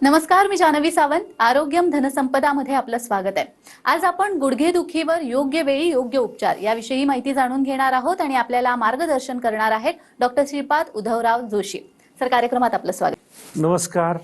नमस्कार, मी जानवी सावंत. आरोग्यम धनसंपदामध्ये आपलं स्वागत आहे. आज आपण गुडघेदुखीवर योग्य वेळी योग्य उपचार याविषयी माहिती जाणून घेणार आहोत आणि आपल्याला मार्गदर्शन करणार आहेत डॉक्टर श्रीपाद उद्धवराव जोशी. सर, कार्यक्रमात आपलं स्वागत. नमस्कार.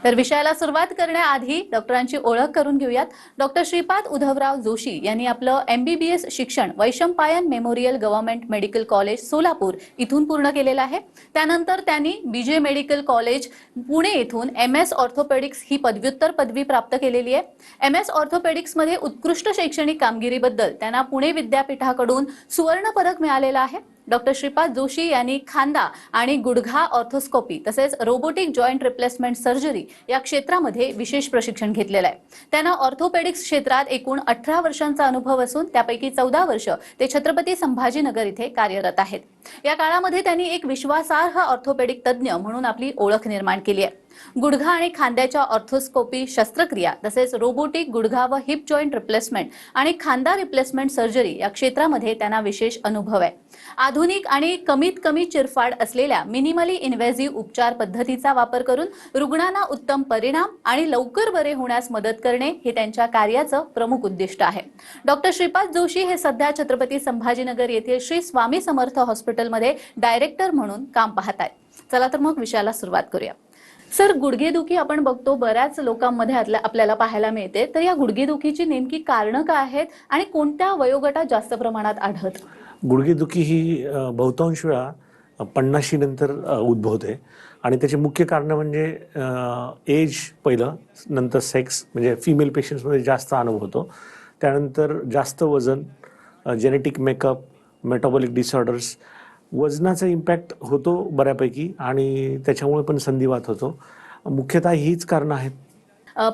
तर विषयाला सुरुवात करण्याआधी डॉक्टरांची ओळख करून घेऊयात. डॉक्टर श्रीपाद उद्धवराव जोशी यांनी आपलं MBBS शिक्षण Vaishampayan memorial government medical college Solapur इथून पूर्ण केलेलं आहे. त्यानंतर त्यांनी BJ मेडिकल कॉलेज पुणे येथून MS ऑर्थोपेडिक्स ही पदव्युत्तर पदवी प्राप्त केलेली आहे. MS ऑर्थोपेडिक्स मध्ये उत्कृष्ट शैक्षणिक कामगिरीबद्दल त्यांना पुणे विद्यापीठाकडून सुवर्ण पदक मिळालेलं आहे. डॉक्टर श्रीपाद जोशी यांनी खांदा आणि गुडघा ऑर्थोस्कोपी तसेच रोबोटिक जॉईंट रिप्लेसमेंट सर्जरी या क्षेत्रामध्ये विशेष प्रशिक्षण घेतलेलं आहे. त्यांना ऑर्थोपेडिक्स क्षेत्रात एकूण 18 वर्षांचा अनुभव असून त्यापैकी 14 वर्ष ते छत्रपती संभाजीनगर इथे कार्यरत आहेत. या काळामध्ये त्यांनी एक विश्वासार्ह ऑर्थोपेडिक तज्ज्ञ म्हणून आपली ओळख निर्माण केली आहे. गुडघा आणि खांद्याच्या ऑर्थोस्कोपी शस्त्रक्रिया तसेच रोबोटिक गुडघा व हिप जॉईंट रिप्लेसमेंट आणि खांदा रिप्लेसमेंट सर्जरी या क्षेत्रामध्ये त्यांना विशेष अनुभव आहे. आधुनिक आणि कमीत कमी चिरफाड असलेल्या मिनिमली इन्व्हेसिव्ह उपचार पद्धतीचा वापर करून रुग्णांना उत्तम परिणाम आणि लवकर बरे होण्यास मदत करणे हे त्यांच्या कार्याचं प्रमुख उद्दिष्ट आहे. डॉक्टर श्रीपाद जोशी हे सध्या छत्रपती संभाजीनगर येथील श्री स्वामी समर्थ हॉस्पिटलमध्ये डायरेक्टर म्हणून काम पाहत आहेत. चला तर मग विषयाला सुरुवात करूया. सर, गुडघेदुखी आपण बघतो बऱ्याच लोकांमध्ये आपल्याला पाहायला मिळते. तर या गुडघेदुखीची नेमकी कारणं काय आहेत आणि कोणत्या वयोगटात जास्त प्रमाणात आढळतं? गुडघेदुखी ही बहुतांश वेळा 50 नंतर उद्भवते आणि त्याचे मुख्य कारण म्हणजे एज पहिलं, नंतर सेक्स म्हणजे फिमेल पेशंट्समध्ये जास्त अनुभव होतो, त्यानंतर जास्त वजन, जेनेटिक मेकअप, मेटाबॉलिक डिसऑर्डर्स, वजनाचा इम्पॅक्ट होतो बऱ्यापैकी आणि त्याच्यामुळे पण संधिवात होतो. मुख्यतः हीच कारणं आहेत.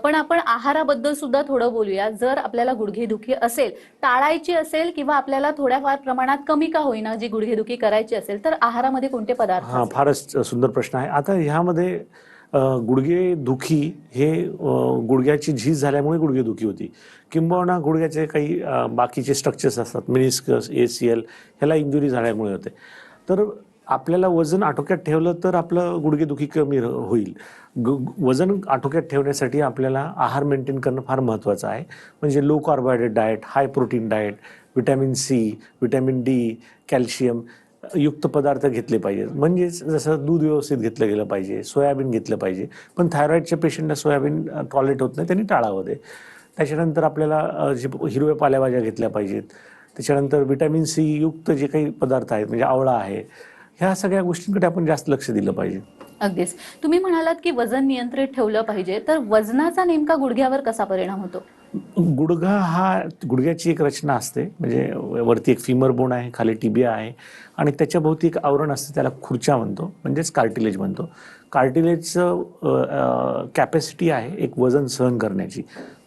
पण आपण आहाराबद्दल सुद्धा थोडं बोलूया. जर आपल्याला गुडघेदुखी असेल, टाळायची असेल किंवा आपल्याला थोड्याफार प्रमाणात कमी का होईना जी गुडघेदुखी करायची असेल, तर आहारामध्ये कोणते पदार्थ? फारच सुंदर प्रश्न आहे. आता ह्यामध्ये गुडघेदुखी हे गुडघ्याची झीज झाल्यामुळे गुडघेदुखी होती, किंबहुना गुडघ्याचे काही बाकीचे स्ट्रक्चर्स असतात, मेनिस्कस, ACL, ह्याला इंजुरी झाल्यामुळे होते. तर आपल्याला वजन आटोक्यात ठेवलं तर आपलं गुडघेदुखी कमी होईल. वजन आटोक्यात ठेवण्यासाठी आपल्याला आहार मेंटेन करणं फार महत्त्वाचं आहे. म्हणजे low carbohydrate diet, high protein diet, vitamin C, vitamin D, calcium युक्त पदार्थ घेतले पाहिजेत. म्हणजेच जसं दूध व्यवस्थित घेतलं गेलं पाहिजे, सोयाबीन घेतलं पाहिजे. पण थायरॉईडच्या पेशंटला सोयाबीन टॉलरेट होत नाही, त्यांनी टाळावं ते. त्याच्यानंतर आपल्याला जे हिरव्या पालेभाज्या घेतल्या पाहिजेत. त्याच्यानंतर व्हिटॅमिन C युक्त जे काही पदार्थ आहेत म्हणजे आवळा आहे, ह्या सगळ्या गोष्टींकडे आपण जास्त लक्ष दिलं पाहिजे. अगदीच. तुम्ही म्हणालात की वजन नियंत्रित ठेवलं पाहिजे, तर वजनाचा नेमका गुडघ्यावर कसा परिणाम होतो? गुडघ्याची एक रचना असते, म्हणजे वरती एक फिमर बोन आहे, खाली टिबिया आहे आणि त्याच्या भोवती एक आवरण असतं, त्याला खुर्च्या म्हणतो, म्हणजेच कार्टिलेज म्हणतो. कार्टिलेजचं कॅपॅसिटी आहे एक वजन सहन करण्याची.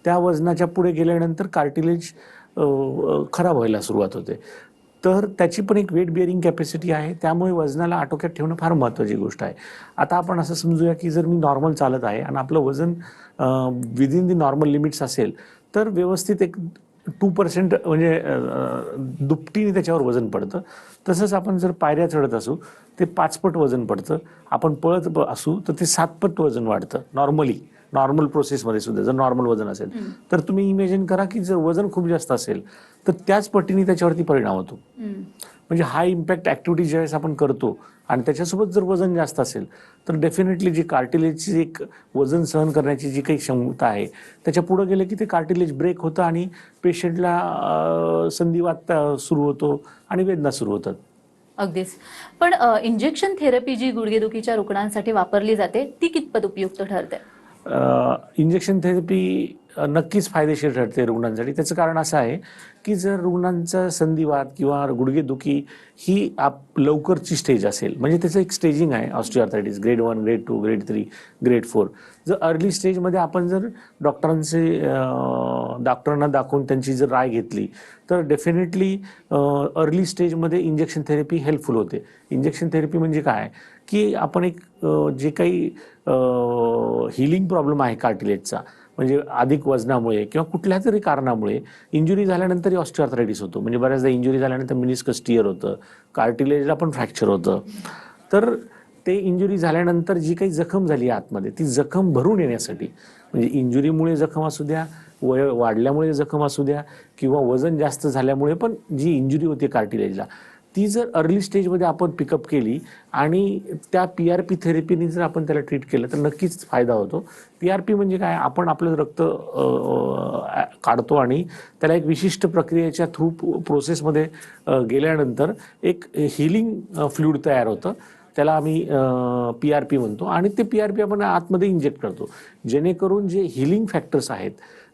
त्या वजनाच्या पुढे गेल्यानंतर कार्टिलेज खराब व्हायला सुरुवात होते. तर त्याची पण एक वेट बिअरिंग कॅपॅसिटी आहे, त्यामुळे वजनाला आटोक्यात ठेवणं फार महत्त्वाची गोष्ट आहे. आता आपण असं समजूया की जर मी नॉर्मल चालत आहे आणि आपलं वजन विदिन दी नॉर्मल लिमिट्स असेल, तर व्यवस्थित एक 2% म्हणजे दुपटीने त्याच्यावर वजन पडतं. तसंच आपण जर पायऱ्या चढत असू ते 5 पट वजन पडतं, आपण पळत असू तर ते 7 पट वजन वाढतं. नॉर्मल प्रोसेसमध्ये सुद्धा जर नॉर्मल वजन असेल तर तुम्ही इमॅजिन करा की जर वजन खूप जास्त असेल तर त्याच पटीने त्याच्यावरती परिणाम होतो. म्हणजे हाय इम्पॅक्ट ॲक्टिव्हिटी ज्यावेळेस आपण करतो आणि त्याच्यासोबत जर वजन जास्त असेल तर डेफिनेटली जी कार्टिलेजची एक वजन सहन करण्याची जी काही क्षमता आहे त्याच्या पुढे गेलं की ते कार्टिलेज ब्रेक होतं आणि पेशंटला संधिवात सुरू होतो आणि वेदना सुरू होतात. अगदीच. पण इंजेक्शन थेरपी जी गुडघेदुखीच्या रुग्णांसाठी वापरली जाते ती कितपत उपयुक्त ठरते? इंजेक्शन थेरपी नक्कीच फायदेशीर ठरते रुग्णांसाठी. त्याचं कारण असं आहे की जर रुग्णांचा संधिवात किंवा गुडघेदुखी ही लवकरची स्टेज असेल, म्हणजे त्याचं एक स्टेजिंग आहे, osteoarthritis grade 1, grade 2, grade 3, grade 4. जर अर्ली स्टेजमध्ये आपण जर डॉक्टरांना दाखवून त्यांची जर राय घेतली तर डेफिनेटली अर्ली स्टेजमध्ये इंजेक्शन थेरपी हेल्पफुल होते. इंजेक्शन थेरपी म्हणजे काय की आपण एक जे काही हिलिंग प्रॉब्लेम आहे कार्टिलेजचा, म्हणजे अधिक वजनामुळे किंवा कुठल्या तरी कारणामुळे इंजुरी झाल्यानंतर ऑस्टिओआर्थरायटिस होतो. म्हणजे बऱ्याचदा इंजुरी झाल्यानंतर मेनिस्कस टिअर होतं, कार्टिलेजला पण फ्रॅक्चर होतं. तर ते इंजुरी झाल्यानंतर जी काही जखम झाली आतमध्ये ती जखम भरून येण्यासाठी, म्हणजे इंजुरीमुळे जखम असू द्या, वय वाढल्यामुळे जखम असू द्या, किंवा वजन जास्त झाल्यामुळे पण जी इंजुरी होती कार्टिलेजला, ती जर अर्ली स्टेजमध्ये आपण पिकअप केली आणि त्या PRP थेरपीने जर आपण त्याला ट्रीट केलं तर नक्कीच फायदा होतो. PRP म्हणजे काय, आपण आपलं रक्त काढतो आणि त्याला एक विशिष्ट प्रक्रियेच्या थ्रू प्रोसेसमध्ये गेल्यानंतर एक हिलिंग फ्लुइड तयार होतं, त्याला आम्ही PRP म्हणतो, आणि ते PRP आपण आतमध्ये इंजेक्ट करतो, जेणेकरून जे हिलिंग फॅक्टर्स आहेत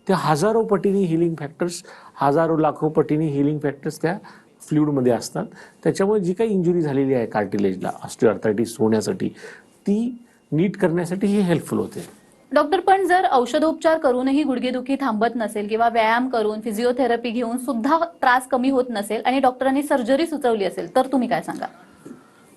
ते हजारो पटीने हिलिंग फॅक्टर्स, हजारो लाखो पटीने हिलिंग फॅक्टर्स त्या फ्लुइडमध्ये असतात. त्याच्यामुळे जी काही इंजुरी झालेली आहे कार्टिलेजला ऑस्टिओआर्थरायटिस होण्यासाठी, ती नीट करण्यासाठी ही हेल्पफुल होते. डॉक्टर, पण जर औषधोपचार करूनही गुडघेदुखी थांबत नसेल किंवा व्यायाम करून फिजिओथेरपी घेऊन सुद्धा त्रास कमी होत नसेल आणि डॉक्टरांनी सर्जरी सुचवली असेल तर तुम्ही काय सांगा?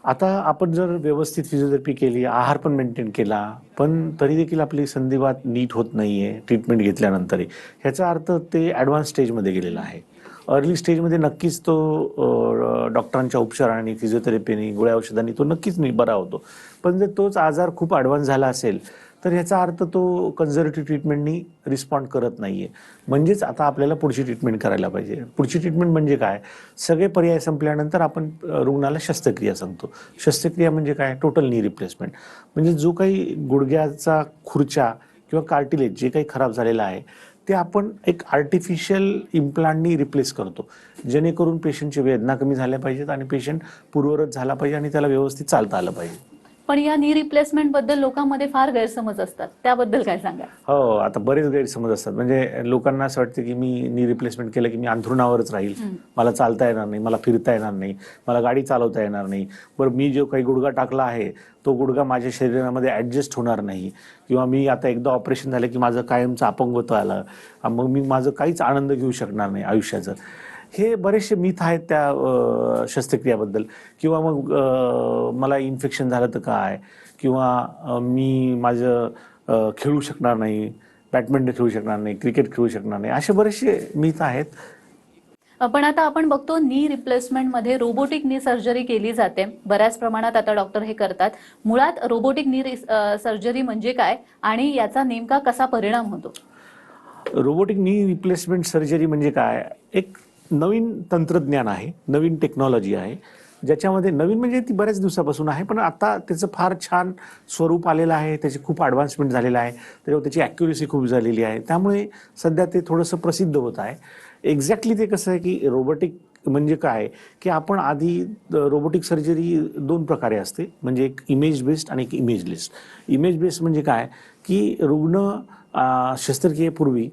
आता आपण जर व्यवस्थित फिजिओथेरपी केली, आहार पण मेंटेन केला, पण तरी देखील आपली संधिवात नीट होत नाहीये ट्रीटमेंट घेतल्यानंतरही, ह्याचा अर्थ ते ॲडव्हान्स स्टेजमध्ये गेलेला आहे. अर्ली स्टेजमध्ये नक्कीच तो डॉक्टरांच्या उपचारांनी, फिजिओथेरपीने, गोळ्या औषधांनी तो नक्कीच बरा होतो. पण जर तोच आजार खूप ॲडव्हान्स झाला असेल तर ह्याचा अर्थ तो कन्झर्वेटिव्ह ट्रीटमेंटनी रिस्पॉन्ड करत नाहीये. म्हणजेच आता आपल्याला पुढची ट्रीटमेंट करायला पाहिजे. पुढची ट्रीटमेंट म्हणजे काय, सगळे पर्याय संपल्यानंतर आपण रुग्णाला शस्त्रक्रिया सांगतो. शस्त्रक्रिया म्हणजे काय, टोटल नी रिप्लेसमेंट. म्हणजे जो काही गुडघ्याचा खुर्चा किंवा कार्टिलेज जे काही खराब झालेलं आहे ते आपण एक आर्टिफिशियल इम्प्लांटनी रिप्लेस करतो, जेणेकरून पेशंटची वेदना कमी झाल्या पाहिजेत आणि पेशंट पूर्ववत झाला पाहिजे आणि त्याला व्यवस्थित चालता आलं पाहिजे. पण या नी रिप्लेसमेंट बद्दल लोकांमध्ये फार गैरसमज असतात, त्याबद्दल काय सांगा? हो, आता बरेच गैरसमज असतात. म्हणजे लोकांना असं वाटतं की मी नी रिप्लेसमेंट केलं की मी अंथरुणावरच राहील, मला चालता येणार नाही, मला फिरता येणार नाही, मला गाडी चालवता येणार नाही, बरं मी जो काही गुडघा टाकला आहे तो गुडघा माझ्या शरीरामध्ये ॲडजस्ट होणार नाही, किंवा मी आता एकदा ऑपरेशन झालं की माझं कायमचं अपंगत्व आलं, मग मी माझं काहीच आनंद घेऊ शकणार नाही आयुष्याचं. हे बरेचसे मिथ आहेत त्या शस्त्रक्रियाबद्दल. किंवा मग मला इन्फेक्शन झालं तर काय, किंवा मी माझं खेळू शकणार नाही, बॅडमिंटन खेळू शकणार नाही, क्रिकेट खेळू शकणार नाही, असे बरेचसे मिथ आहेत. पण आता आपण बघतो नी रिप्लेसमेंटमध्ये रोबोटिक नी सर्जरी केली जाते, बऱ्याच प्रमाणात आता डॉक्टर हे करतात. मुळात रोबोटिक नी सर्जरी म्हणजे काय आणि याचा नेमका कसा परिणाम होतो? रोबोटिक नी रिप्लेसमेंट सर्जरी म्हणजे काय, एक नवीन तंत्रज्ञान आहे, नवीन टेक्नॉलॉजी आहे, ज्याच्यामध्ये नवीन म्हणजे ती बऱ्याच दिवसापासून आहे, पण आता त्याचं फार छान स्वरूप आलेलं आहे, त्याचे खूप ॲडव्हान्समेंट झालेलं आहे, त्याच्यावर त्याची ॲक्युरेसी खूप झालेली आहे, त्यामुळे सध्या ते थोडंसं प्रसिद्ध होत आहे. एक्झॅक्टली ते कसं आहे की रोबोटिक म्हणजे काय, की आपण आधी रोबोटिक सर्जरी दोन प्रकारे असते, म्हणजे एक इमेज बेस्ड आणि एक इमेजलेस. इमेज बेस्ड म्हणजे काय, की रुग्ण शस्त्रक्रियेपूर्वी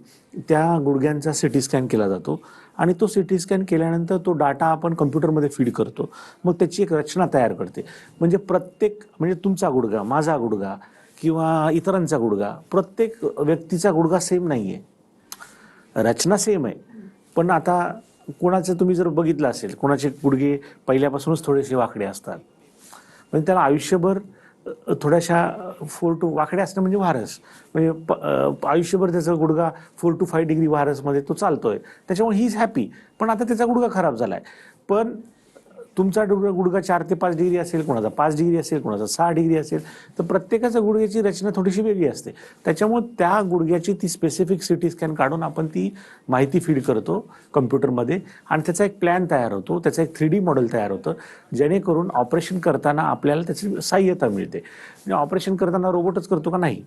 त्या गुडघ्यांचा CT स्कॅन केला जातो आणि तो CT स्कॅन केल्यानंतर तो डाटा आपण कम्प्युटरमध्ये फीड करतो, मग त्याची एक रचना तयार करते. म्हणजे प्रत्येक, म्हणजे तुमचा गुडघा, माझा गुडघा किंवा इतरांचा गुडघा, प्रत्येक व्यक्तीचा गुडघा सेम नाही आहे, रचना सेम आहे. पण आता कोणाचं तुम्ही जर बघितलं असेल, कोणाचे गुडघे पहिल्यापासूनच थोडेसे वाकडे असतात, म्हणजे त्याला आयुष्यभर थोड्याशा 4 to वाकडे असणं म्हणजे वारस, म्हणजे आयुष्यभर त्याचा गुडघा 4 to 5 डिग्री वारसमध्ये तो चालतोय, त्याच्यामुळे ही इज हॅपी. पण आता त्याचा गुडघा खराब झालाय, पण तुमचा गुडघा 4 ते 5 डिग्री असेल, कोणाचा 5 डिग्री असेल, कोणाचा 6 डिग्री असेल, तर प्रत्येकाच्या गुडघ्याची रचना थोडीशी वेगळी असते. त्याच्यामुळे त्या गुडघ्याची ती स्पेसिफिक CT स्कॅन काढून आपण ती माहिती फीड करतो कम्प्युटरमध्ये आणि त्याचा एक प्लॅन तयार होतो, त्याचं एक 3D मॉडेल तयार होतं, जेणेकरून ऑपरेशन करताना आपल्याला त्याची सहाय्यता मिळते. म्हणजे ऑपरेशन करताना रोबोटच करतो का, नाही,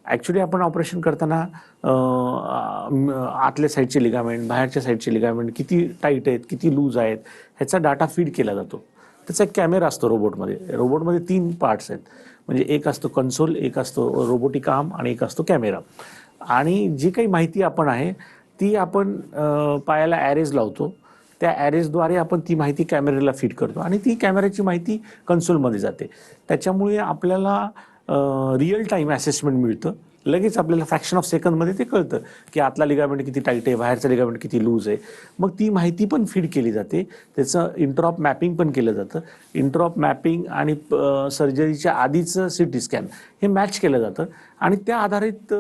ॲक्च्युली आपण ऑपरेशन करताना आतल्या साईडचे लिगामेंट, बाहेरच्या साईडचे लिगामेंट किती टाईट आहेत, किती लूज आहेत, ह्याचा डाटा फीड केला जातो. त्याचा एक कॅमेरा असतो रोबोटमध्ये. रोबोटमध्ये 3 पार्ट्स आहेत, म्हणजे एक असतो कन्सोल, एक असतो रोबोटिक आर्म आणि एक असतो कॅमेरा. आणि जी काही माहिती आपण आहे ती आपण पायाला ॲरेज लावतो, त्या ॲरेजद्वारे आपण ती माहिती कॅमेऱ्याला फीड करतो आणि ती कॅमेऱ्याची माहिती कन्सोलमध्ये जाते. त्याच्यामुळे आपल्याला रिअल टाईम असेसमेंट मिळतं लगेच आपल्याला फ्रॅक्शन ऑफ सेकंदमध्ये ते कळतं की आतला लिगामेंट किती टाईट आहे, बाहेरचा लिगामेंट किती लूज आहे. मग ती माहिती पण फीड केली जाते, त्याचं इंटरऑप मॅपिंग पण केलं जातं. इंटरऑप मॅपिंग आणि सर्जरीच्या आधीचं CT स्कॅन हे मॅच केलं जातं आणि त्या आधारित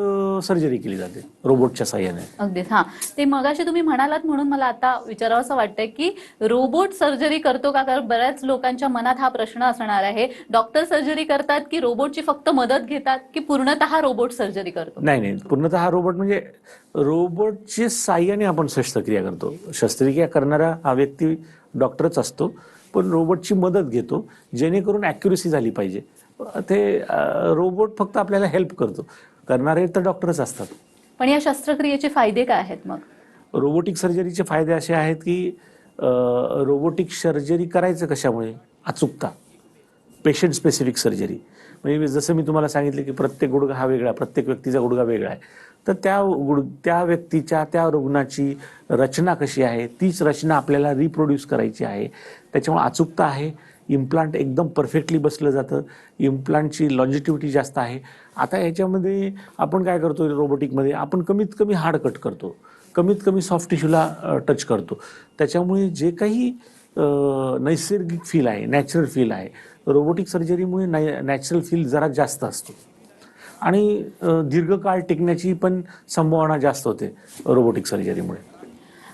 सर्जरी केली जाते रोबोटच्या साहाय्याने. अगदीच. हां, ते मगाशी तुम्ही म्हणालात म्हणून मला आता विचारावं असं वाटतंय की रोबोट सर्जरी करतो का? कारण बऱ्याच लोकांच्या मनात हा प्रश्न असणार आहे. डॉक्टर सर्जरी करतात की रोबोटची फक्त मदत घेतात की पूर्णतः रोबोट सर्जरी करतो? नाही, पूर्णतः हा रोबोट म्हणजे रोबोटच्या साहाय्याने आपण शस्त्रक्रिया करतो. शस्त्रक्रिया करणारा हा व्यक्ती डॉक्टरच असतो, पण रोबोटची मदत घेतो जेणेकरून ॲक्युरेसी झाली पाहिजे. ते रोबोट फक्त आपल्याला हेल्प करतो, करणारे तर डॉक्टरच असतात. पण या शस्त्रक्रियेचे फायदे काय आहेत मग? रोबोटिक सर्जरीचे फायदे असे आहेत की रोबोटिक सर्जरी करायचं कशामुळे? अचूकता, पेशंट स्पेसिफिक सर्जरी. म्हणजे जसं मी तुम्हाला सांगितलं की प्रत्येक गुडघा हा वेगळा, प्रत्येक व्यक्तीचा गुडघा वेगळा आहे, तर त्या व्यक्तीच्या, त्या रुग्णाची रचना कशी आहे, तीच रचना आपल्याला रिप्रोड्यूस करायची आहे. त्याच्यामुळे अचूकता आहे. इम्प्लांट एकदम परफेक्टली बसलं जातं. इम्प्लांटची लॉन्जिटिव्हिटी जास्त आहे. आता याच्यामध्ये आपण काय करतो रोबोटिकमध्ये, आपण कमीत कमी हाड कट करतो, कमीत कमी सॉफ्ट टिश्यूला टच करतो. त्याच्यामुळे जे काही नैसर्गिक फील आहे, नॅचरल फील आहे, रोबोटिक सर्जरीमुळे नॅचरल फील जरा जास्त असतो आणि दीर्घकाळ टिकण्याची पण संभावना जास्त होते रोबोटिक सर्जरीमुळे.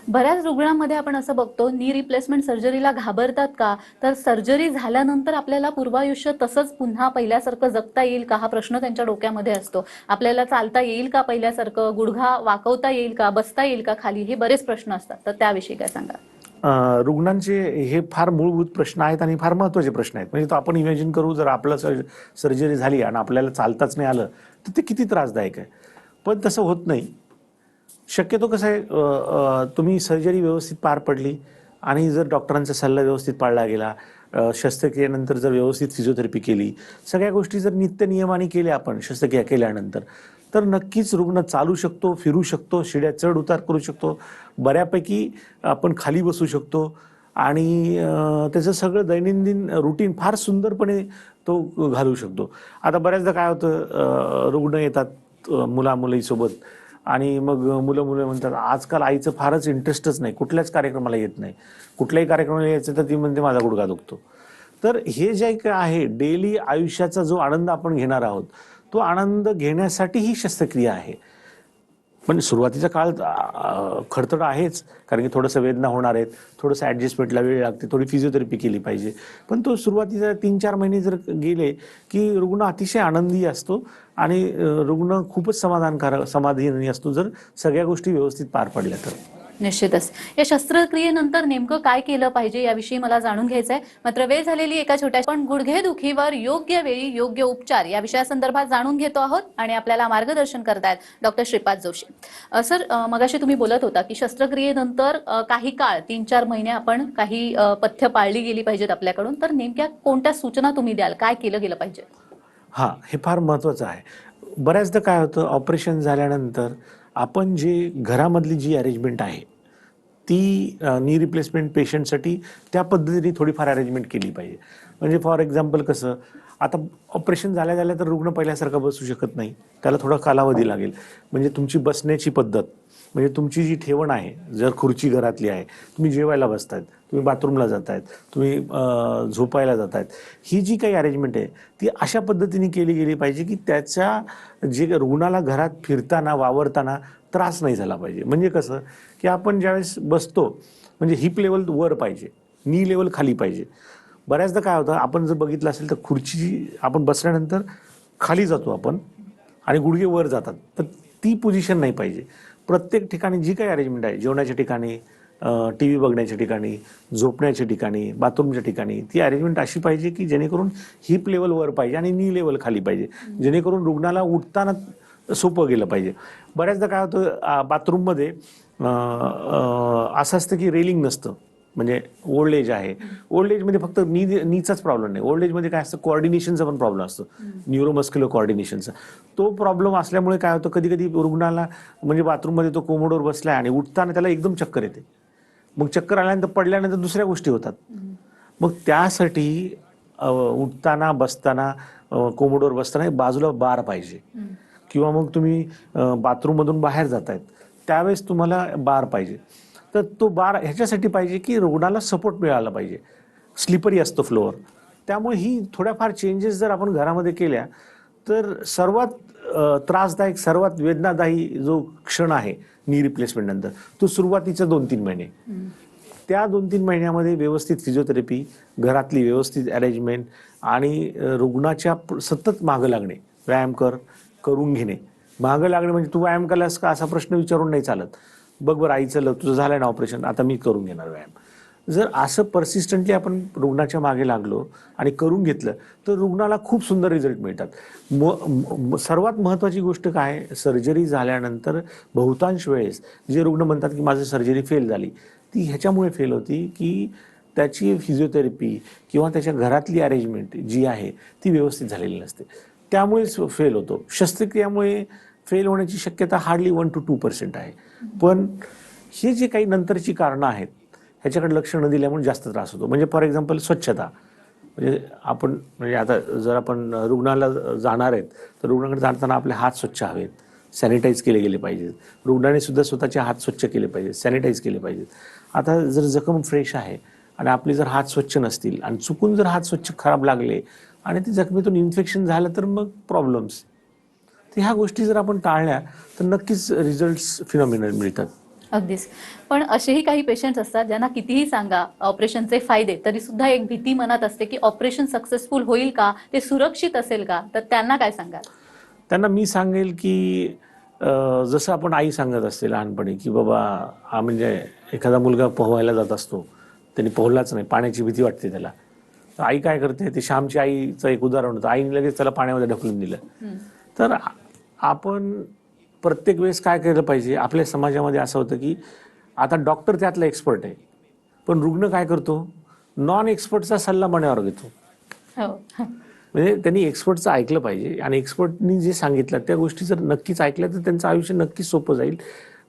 बऱ्याच रुग्णांमध्ये आपण असं बघतो, नी रिप्लेसमेंट सर्जरीला घाबरतात का? तर सर्जरी झाल्यानंतर आपल्याला पूर्वायुष्य तसंच पुन्हा पहिल्यासारखं जगता येईल का? हा प्रश्न त्यांच्या डोक्यामध्ये असतो. आपल्याला चालता येईल का पहिल्यासारखं? गुडघा वाकवता येईल का? बसता येईल का खाली? हे बरेच प्रश्न असतात. तर त्याविषयी काय सांगा? रुग्णांचे हे फार मूलभूत प्रश्न आहेत आणि फार महत्त्वाचे प्रश्न आहेत. म्हणजे तो आपण इमॅजिन करू, जर आपलं सर्जरी झाली आणि आपल्याला चालताच नाही आलं तर ते किती त्रासदायक आहे. पण तसं होत नाही. शक्यतो कसं आहे, तुम्ही सर्जरी व्यवस्थित पार पडली आणि जर डॉक्टरांचा सल्ला व्यवस्थित पाळला गेला, शस्त्रक्रियेनंतर जर व्यवस्थित फिजिओथेरपी केली, सगळ्या गोष्टी जर नित्यनियमाने केल्या आपण शस्त्रक्रिया केल्यानंतर, तर नक्कीच रुग्ण चालू शकतो, फिरू शकतो, शिड्या चढ उतार करू शकतो, बऱ्यापैकी आपण खाली बसू शकतो आणि त्याचं सगळं दैनंदिन रुटीन फार सुंदरपणे तो घालू शकतो. आता बऱ्याचदा काय होतं, रुग्ण येतात मुला-मुलीसोबत आणि मग मुलं म्हणतात, आजकाल आईचं फारच इंटरेस्टच नाही, कुठल्याच कार्यक्रमाला येत नाही, कुठल्याही कार्यक्रमाला यायचं तर ती म्हणते माझा गुडघा दुखतो. तर हे जे काय आहे डेली आयुष्याचा जो आनंद आपण घेणार आहोत, तो आनंद घेण्यासाठी ही शस्त्रक्रिया आहे. पण सुरुवातीचा काळ खडतर आहेच, कारण की थोडंसं वेदना होणार आहेत, थोडंसं ॲडजस्टमेंटला वेळ लागते, थोडी फिजिओथेरपी केली पाहिजे. पण तो सुरुवातीचा 3-4 महिने जर गेले की रुग्ण अतिशय आनंदी असतो आणि रुग्ण खूपच समाधानी असतो जर सगळ्या गोष्टी व्यवस्थित पार पडल्या तर. निश्चितच. या शस्त्रक्रियेनंतर नेमकं काय केलं पाहिजे याविषयी मला जाणून घ्यायचं आहे. मात्र वेळ झालेली एका छोट्याशा पण गुडघेदुखीवर योग्य वेळी योग्य उपचार या विषयासंदर्भात जाणून घेतो आहोत आणि आपल्याला मार्गदर्शन करतायत डॉक्टर श्रीपाद जोशी. सर, मगाशी तुम्ही बोलत होता की शस्त्रक्रियेनंतर काही काळ 3-4 महिने आपण काही पथ्य पाळली गेली पाहिजेत आपल्याकडून. तर नेमक्या कोणत्या सूचना तुम्ही द्याल? काय केलं गेलं पाहिजे? हां, हे फार महत्त्वाचं आहे. बऱ्याचदा काय होतं, ऑपरेशन झाल्यानंतर आपण जे घरामधली जी अरेंजमेंट आहे ती नी रिप्लेसमेंट पेशंटसाठी त्या पद्धतीने थोडीफार अरेंजमेंट केली पाहिजे. म्हणजे फॉर एक्झाम्पल कसं, आता ऑपरेशन झाल्या तर रुग्ण पहिल्यासारखं बसू शकत नाही, त्याला थोडा कालावधी लागेल. म्हणजे तुमची बसण्याची पद्धत, म्हणजे तुमची जी ठेवण आहे, जर खुर्ची घरातली आहे, तुम्ही जेवायला बसतायत, तुम्ही बाथरूमला जातायत, तुम्ही झोपायला जातायत, ही जी काही अरेंजमेंट आहे ती अशा पद्धतीने केली गेली पाहिजे की त्याच्या जे रुग्णाला घरात फिरताना वावरताना त्रास नाही झाला पाहिजे. म्हणजे कसं की आपण ज्यावेळेस बसतो म्हणजे हिप लेवल वर पाहिजे, नी लेवल खाली पाहिजे. बऱ्याचदा काय होतं, आपण जर बघितलं असेल तर खुर्ची आपण बसल्यानंतर खाली जातो आपण आणि गुडघे वर जातात, तर ती पोझिशन नाही पाहिजे. प्रत्येक ठिकाणी जी काही अरेंजमेंट आहे, जेवणाच्या ठिकाणी, टी व्ही बघण्याच्या ठिकाणी, झोपण्याच्या ठिकाणी, बाथरूमच्या ठिकाणी, ती अरेंजमेंट अशी पाहिजे की जेणेकरून हिप लेवल वर पाहिजे आणि नी लेवल खाली पाहिजे, जेणेकरून रुग्णाला उठताना सोपं गेलं पाहिजे. बऱ्याचदा काय होतं, बाथरूममध्ये असं असतं की रेलिंग नसतं. म्हणजे ओल्ड एज आहे, ओल्ड एजमध्ये फक्त नीचाच प्रॉब्लेम नाही, ओल्ड एजमध्ये काय असतं, कोऑर्डिनेशनचा पण प्रॉब्लेम असतो, न्यूरोमस्क्युलर कोऑर्डिनेशनचा. तो प्रॉब्लेम असल्यामुळे काय होतं, कधी कधी रुग्णाला म्हणजे बाथरूममध्ये तो कोमोडोर बसलाय आणि उठताना त्याला एकदम चक्कर येते. मग चक्कर आल्यानंतर पडल्यानंतर दुसऱ्या गोष्टी होतात. मग त्यासाठी उठताना बसताना कोमोडोर बसताना बाजूला बार पाहिजे, किंवा मग तुम्ही बाथरूममधून बाहेर जातायत त्यावेळेस तुम्हाला बार पाहिजे. तर तो बार ह्याच्यासाठी पाहिजे की रुग्णाला सपोर्ट मिळाला पाहिजे. स्लिपरी असतो फ्लोअर, त्यामुळे ही थोड्याफार चेंजेस जर आपण घरामध्ये केल्या तर सर्वात त्रासदायक सर्वात वेदनादायी जो क्षण आहे नी रिप्लेसमेंट नंतर तो सुरुवातीच्या 2-3 महिने. त्या 2-3 महिन्यामध्ये व्यवस्थित फिजिओथेरपी, घरातली व्यवस्थित अरेंजमेंट आणि रुग्णाच्या सतत मागं लागणे, व्यायाम करून घेणे. मागं लागणे म्हणजे तू व्यायाम केलास का असा प्रश्न विचारून नाही चालत. बघ बरं आई चल तुझं झालं ना ऑपरेशन, आता मी करून घेणार व्यायाम. जर असं परसिस्टंटली आपण रुग्णाच्या मागे लागलो आणि करून घेतलं तर रुग्णाला खूप सुंदर रिझल्ट मिळतात. सर्वात महत्त्वाची गोष्ट काय, सर्जरी झाल्यानंतर बहुतांश वेळेस जे रुग्ण म्हणतात की माझी सर्जरी फेल झाली, ती ह्याच्यामुळे फेल होती की त्याची फिजिओथेरपी किंवा त्याच्या घरातली अरेंजमेंट जी आहे ती व्यवस्थित झालेली नसते, त्यामुळेच फेल होतो. शस्त्रक्रियामुळे फेल होण्याची शक्यता हार्डली 1 to 2% आहे. पण हे जे काही नंतरची कारणं आहेत ह्याच्याकडे लक्ष न दिल्यामुळे जास्त त्रास होतो. म्हणजे फॉर एक्झाम्पल स्वच्छता, म्हणजे आता जर आपण रुग्णाला जाणार आहेत तर रुग्णाकडे जाताना आपले हात स्वच्छ हवेत, सॅनिटाईज केले गेले पाहिजेत. रुग्णाने सुद्धा स्वतःचे हात स्वच्छ केले पाहिजेत, सॅनिटाईज केले पाहिजेत. आता जर जखम फ्रेश आहे आणि आपले जर हात स्वच्छ नसतील आणि चुकून जर हात स्वच्छ खराब लागले आणि ती जखमेतून इन्फेक्शन झालं तर मग प्रॉब्लेम्स. तर ह्या गोष्टी जर आपण टाळल्या तर नक्कीच रिझल्ट्स फिनॉमिनल मिळतात. अगदीच. पण असेही काही पेशंट्स असतात ज्यांना कितीही सांगा ऑपरेशनचे फायदे तरी सुद्धा एक भीती मनात असते की ऑपरेशन सक्सेसफुल होईल का, ते सुरक्षित असेल का, तर त्यांना काय सांगाल? त्यांना मी सांगेल की जसं आपण आई सांगत असते लहानपणी की बाबा म्हणजे एखादा मुलगा पोहायला जात असतो, त्यांनी पोहलाच नाही, पाण्याची भीती वाटते त्याला, तर आई काय करते, ते श्यामची आईचं एक उदाहरण होतं. आईने लगेच त्याला पाण्यामध्ये ढकलून दिलं. तर आपण प्रत्येक वेळेस काय केलं पाहिजे, आपल्या समाजामध्ये असं होतं की आता डॉक्टर त्यातला एक्सपर्ट आहे पण रुग्ण काय करतो, नॉन एक्सपर्टचा सल्ला मनावर घेतो. हो. म्हणजे त्यांनी एक्सपर्टचं ऐकलं पाहिजे आणि एक्सपर्टनी जे सांगितलं त्या गोष्टी जर नक्कीच ऐकल्या तर त्यांचं आयुष्य नक्कीच सोपं जाईल.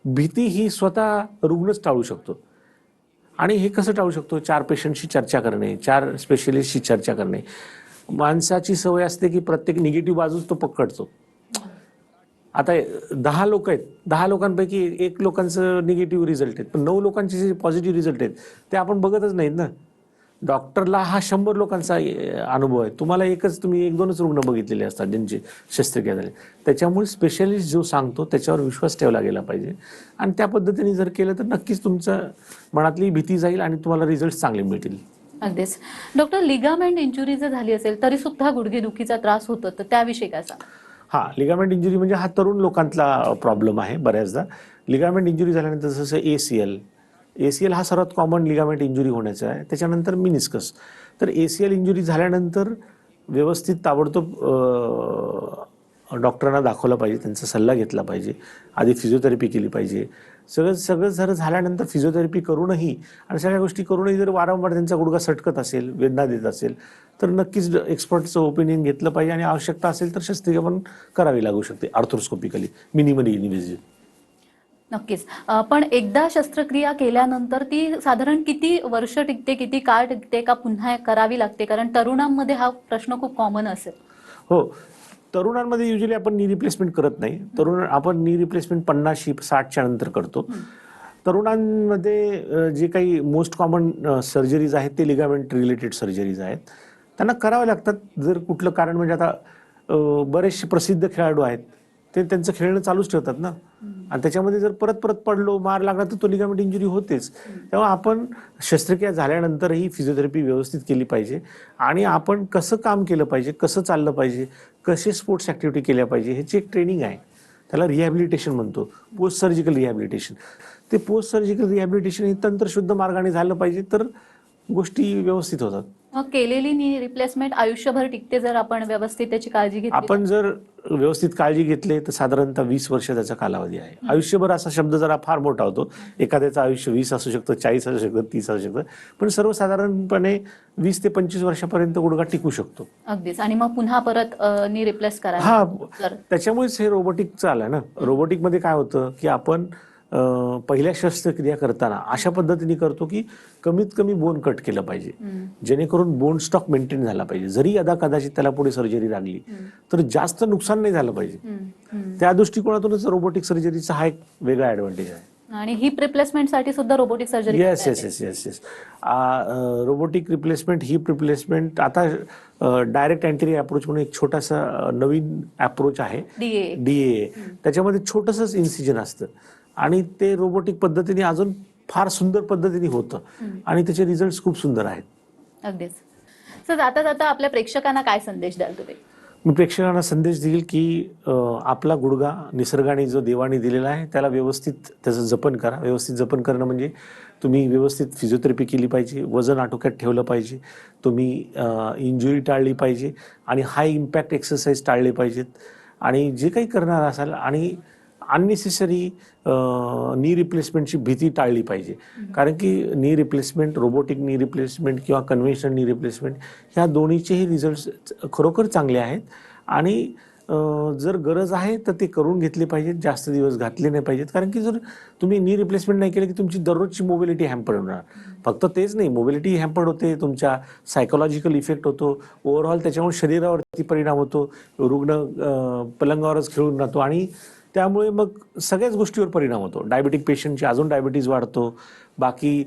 भीती ही स्वतः रुग्णच टाळू शकतो. आणि हे कसं टाळू शकतो, 4 पेशंटशी चर्चा करणे, 4 स्पेशलिस्टशी चर्चा करणे. माणसाची सवय असते की प्रत्येक निगेटिव्ह बाजूच तो पकडतो. आता 10 लोक आहेत, 10 लोकांपैकी 1 लोकांचं निगेटिव्ह रिझल्ट आहेत, पण 9 लोकांचे जे पॉझिटिव्ह रिझल्ट आहेत ते आपण बघतच नाहीत ना. डॉक्टरला हा 100 लोकांचा अनुभव आहे, तुम्हाला तुम्ही 1-2च रुग्ण बघितलेले असतात ज्यांची शस्त्रक्रिया झाली. त्याच्यामुळे स्पेशलिस्ट जो सांगतो त्याच्यावर विश्वास ठेवला गेला पाहिजे आणि त्या पद्धतीने जर केलं तर नक्कीच तुमच्या मनातली भीती जाईल आणि तुम्हाला रिझल्ट चांगले मिळतील. अगदीच. डॉक्टर, लिगामेंट इंजुरी जर झाली असेल तरी सुद्धा गुडघेदुखीचा त्रास होतो, तर त्याविषयी काय सांगा? लिगामेंट इंजुरी म्हणजे हा तरुण लोकांतला प्रॉब्लेम आहे बऱ्याचदा. लिगामेंट इंजुरी झाल्यानंतर जसं एसीएल हा सर्वात कॉमन लिगामेंट इंजुरी होण्याचा आहे, त्याच्यानंतर मिनिस्कस. तर एसीएल इंजुरी झाल्यानंतर व्यवस्थित ताबडतोब डॉक्टरांना दाखवलं पाहिजे, त्यांचा सल्ला घेतला पाहिजे, आधी फिजिओथेरपी केली पाहिजे. सगळं जर झाल्यानंतर फिजिओथेरपी करूनही आणि सगळ्या गोष्टी करूनही जर वारंवार त्यांचा गुडघा सटकत असेल, वेदना देत असेल तर नक्कीच एक्सपर्टचं ओपिनियन घेतलं पाहिजे आणि आवश्यकता असेल तर शस्त्रक्रिया पण करावी लागू शकते आर्थ्रोस्कोपिकली, मिनिमली इन्व्हेसिव्ह. नक्कीच. पण एकदा शस्त्रक्रिया केल्यानंतर ती साधारण किती वर्ष टिकते, किती काळ टिकते, का पुन्हा करावी लागते? कारण तरुणांमध्ये हा प्रश्न खूप कॉमन असेल. हो, तरुणांमध्ये युजली आपण नी रिप्लेसमेंट करत नाही. आपण नी रिप्लेसमेंट 50-60च्या नंतर करतो. तरुणांमध्ये जे काही मोस्ट कॉमन सर्जरीज आहेत ते लिगामेंट रिलेटेड सर्जरीज आहेत, त्यांना कराव्या लागतात. जर कुठलं कारण म्हणजे आता बरेचसे प्रसिद्ध खेळाडू आहेत ते त्यांचं खेळणं चालूच ठेवतात ना, आणि त्याच्यामध्ये जर परत पडलो, मार लागला तर तो लिगामेंट इंजुरी होतेच. तेव्हा आपण शस्त्रक्रिया झाल्यानंतरही फिजिओथेरपी व्यवस्थित केली पाहिजे आणि आपण कसं काम केलं पाहिजे, कसं चाललं पाहिजे, कसे स्पोर्ट्स ॲक्टिव्हिटी केल्या पाहिजे ह्याची एक ट्रेनिंग आहे. त्याला रिहॅबिलिटेशन म्हणतो, पोस्ट सर्जिकल रिहॅबिलिटेशन. ते पोस्ट सर्जिकल रिहॅबिलिटेशन हे तंत्रशुद्ध मार्गाने झालं पाहिजे तर गोष्टी व्यवस्थित होतात. केलेली नी रिप्लेसमेंट आयुष्यभर टिकते जर आपण व्यवस्थित त्याची काळजी घेतली. आपण जर व्यवस्थित काळजी घेतली तर साधारणतः 20 वर्ष त्याचा कालावधी आहे. आयुष्यभर असा शब्द जरा फार मोठा होतो. एखाद्याचं आयुष्य 20 असू शकतं, 40 असू शकतं, 30 असू शकतं, पण सर्वसाधारणपणे 20 ते 25 वर्षापर्यंत गुडघा टिकू शकतो. अगदीच. आणि मग पुन्हा परत नी रिप्लेस करायला. त्याच्यामुळेच हे रोबोटिकचं आलं ना. रोबोटिकमध्ये काय होतं की आपण पहिल्या शस्त्रक्रिया करताना अशा पद्धतीने करतो की कमीत कमी बोन कट केलं पाहिजे, जेणेकरून बोन स्टॉक मेंटेन झाला पाहिजे. जरी कदाचित त्याला पुढे सर्जरी लागली तर जास्त नुकसान नाही झालं पाहिजे. त्या दृष्टिकोनातूनच रोबोटिक सर्जरीचा हा एक वेगळा ऍडव्हान्टेज आहे. आणि हिप रिप्लेसमेंटसाठी सुद्धा robotic surgery yes yes yes yes yes robotic replacement, heap replacement, आता डायरेक्ट अँटेरियर अप्रोच म्हणून एक छोटासा नवीन अप्रोच आहे DAA. त्याच्यामध्ये छोटंसंच इन्सिजन असतं आणि ते रोबोटिक पद्धतीने अजून फार सुंदर पद्धतीने होतं आणि त्याचे रिझल्ट खूप सुंदर आहेत. अगदीच. सर, जाता जाता आपल्या प्रेक्षकांना काय संदेश द्याल तुम्ही? मी प्रेक्षकांना संदेश देईल की आपला गुडघा निसर्गाने जो देवाने दिलेला आहे त्याला व्यवस्थित त्याचं जपन करा. व्यवस्थित जपन करणं म्हणजे तुम्ही व्यवस्थित फिजिओथेरपी केली पाहिजे, वजन आटोक्यात ठेवलं पाहिजे, तुम्ही इंजुरी टाळली पाहिजे आणि हाय इम्पॅक्ट एक्सरसाइज टाळले पाहिजेत. आणि जे काही करणार असाल आणि अननेसेसरी नी रिप्लेसमेंटची भीती टाळली पाहिजे. कारण की knee replacement, robotic knee replacement किंवा कन्व्हेन्शनल नी रिप्लेसमेंट ह्या दोन्हीचेही रिझल्ट खरोखर चांगले आहेत आणि जर गरज आहे तर ते करून घेतले पाहिजेत, जास्त दिवस घातले नाही पाहिजेत. कारण की जर तुम्ही नी रिप्लेसमेंट नाही केलं की तुमची दररोजची मोबिलिटी हॅम्पर्ड होणार. फक्त तेच नाही, मोबिलिटी हॅम्पर्ड होते, तुमच्या सायकोलॉजिकल इफेक्ट होतो, ओव्हरऑल त्याच्यामुळे शरीरावरती परिणाम होतो, रुग्ण पलंगावरच खेळून राहतो आणि त्यामुळे मग सगळ्याच गोष्टीवर परिणाम होतो. डायबेटिक पेशंटची अजून डायबिटीज वाढतो, बाकी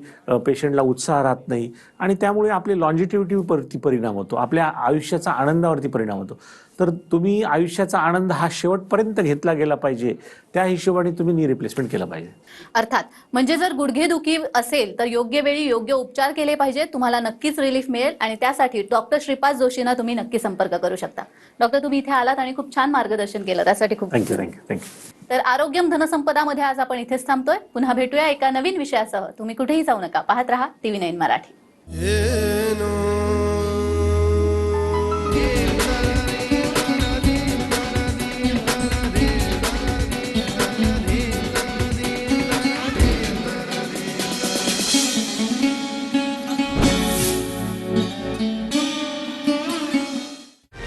पेशंटला उत्साह राहत नाही आणि त्यामुळे आपले लॉन्जिटिव्हिटीवरती परिणाम होतो, आपल्या आयुष्याचा आनंदावरती परिणाम होतो. तर तुम्ही आयुष्याचा आनंद हा शेवटपर्यंत घेतला गेला पाहिजे, त्या हिशोबाने तुम्ही नी रिप्लेसमेंट केलं पाहिजे. अर्थात, म्हणजे जर गुडघेदुखी असेल तर योग्य वेळी योग्य उपचार केले पाहिजे, तुम्हाला नक्कीच रिलीफ मिळेल आणि त्यासाठी डॉक्टर श्रीपाद जोशींना तुम्ही नक्की संपर्क करू शकता. डॉक्टर, तुम्ही इथे आलात आणि खूप छान मार्गदर्शन केलं, त्यासाठी खूप थँक्यू थँक्यू थँक्यू. तर आरोग्यम धनसंपदामध्ये आज आपण इथेच थांबतोय. पुन्हा भेटूया एका नवीन विषयासह. तुम्ही कुठेही जाऊ नका, पाहत रहा TV9 मराठी.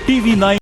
TV9